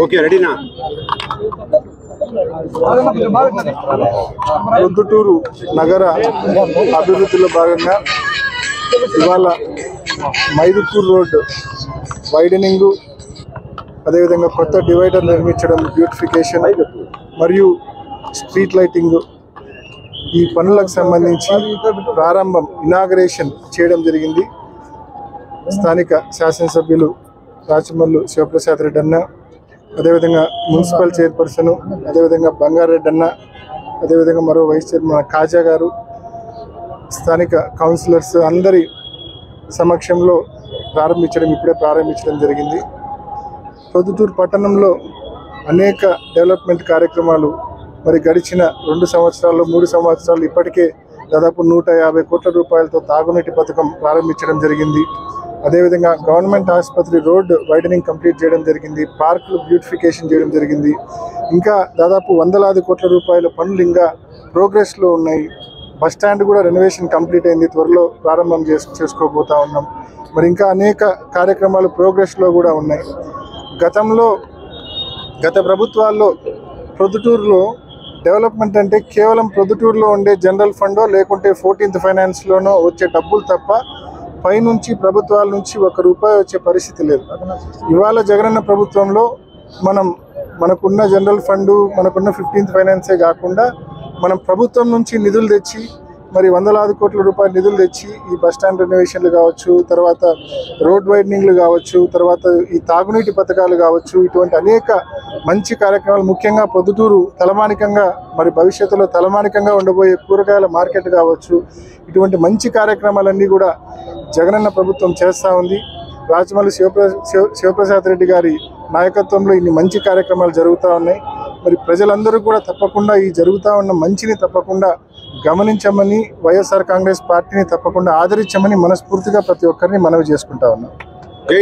Okay రెడీనా? ప్రొద్దుటూరు నగర అభివృద్ధిలో భాగంగా ఇవాళ మైదుకూరు రోడ్ వైడనింగు, అదేవిధంగా కొత్త డివైడర్ నిర్మించడం, బ్యూటిఫికేషన్ మరియు స్ట్రీట్ లైటింగ్, ఈ పనులకు సంబంధించి ప్రారంభం ఇనాగరేషన్ చేయడం జరిగింది. స్థానిక శాసనసభ్యులు రాచమల్లు శివప్రసాద్ రెడ్డి అన్న, అదేవిధంగా మున్సిపల్ చైర్పర్సన్, అదేవిధంగా బంగారెడ్డి అన్న, అదేవిధంగా మరో వైస్ చైర్మన్ కాజా గారు, స్థానిక కౌన్సిలర్స్ అందరి సమక్షంలో ఇప్పుడే ప్రారంభించడం జరిగింది. ప్రొద్దుటూరు పట్టణంలో అనేక డెవలప్మెంట్ కార్యక్రమాలు మరి గడిచిన 2 సంవత్సరాలు 3 సంవత్సరాలు ఇప్పటికే దాదాపు 150 కోట్ల రూపాయలతో తాగునీటి పథకం ప్రారంభించడం జరిగింది. అదేవిధంగా గవర్నమెంట్ ఆసుపత్రి రోడ్ వైడనింగ్ కంప్లీట్ చేయడం జరిగింది. పార్కులు బ్యూటిఫికేషన్ చేయడం జరిగింది. ఇంకా దాదాపు 100 కోట్ల రూపాయల పనులు ఇంకా ప్రోగ్రెస్లో ఉన్నాయి. బస్ స్టాండ్ కూడా రెనోవేషన్ కంప్లీట్ అయింది, త్వరలో ప్రారంభం చేసుకోబోతా ఉన్నాం. మరి ఇంకా అనేక కార్యక్రమాలు ప్రోగ్రెస్లో కూడా ఉన్నాయి. గత ప్రభుత్వాల్లో ప్రొద్దుటూరులో డెవలప్మెంట్ అంటే కేవలం ప్రొద్దుటూరులో ఉండే జనరల్ ఫండో లేకుంటే 14th ఫైనాన్స్లోనో వచ్చే డబ్బులు తప్ప పైనుంచి ప్రభుత్వాల నుంచి ₹1 వచ్చే పరిస్థితి లేదు. ఇవాళ జగనన్న ప్రభుత్వంలో మనకున్న జనరల్ ఫండు, మనకున్న 15th ఫైనాన్సే కాకుండా మనం ప్రభుత్వం నుంచి నిధులు తెచ్చి మరి 100 కోట్ల రూపాయల నిధులు తెచ్చి ఈ బస్టాండ్ రెనోవేషన్లు కావచ్చు, తర్వాత రోడ్ వైడనింగ్లు కావచ్చు, తర్వాత ఈ తాగునీటి పథకాలు కావచ్చు, ఇటువంటి అనేక మంచి కార్యక్రమాలు, ముఖ్యంగా ప్రొద్దుటూరు తలమానికంగా మరి భవిష్యత్తులో తలమానికంగా ఉండబోయే కూరగాయల మార్కెట్ కావచ్చు, ఇటువంటి మంచి కార్యక్రమాలన్నీ కూడా జగనన్న ప్రభుత్వం చేస్తూ ఉంది. రాచమల్లి శివప్రసాద్ రెడ్డి గారి నాయకత్వంలో ఇన్ని మంచి కార్యక్రమాలు జరుగుతూ ఉన్నాయి. మరి ప్రజలందరూ కూడా తప్పకుండా ఈ జరుగుతూ ఉన్న మంచిని తప్పకుండా గమనించమని, వైఎస్ఆర్ కాంగ్రెస్ పార్టీని తప్పకుండా ఆదరించమని మనస్ఫూర్తిగా ప్రతి ఒక్కరిని మనవి చేసుకుంటా ఉన్నాం.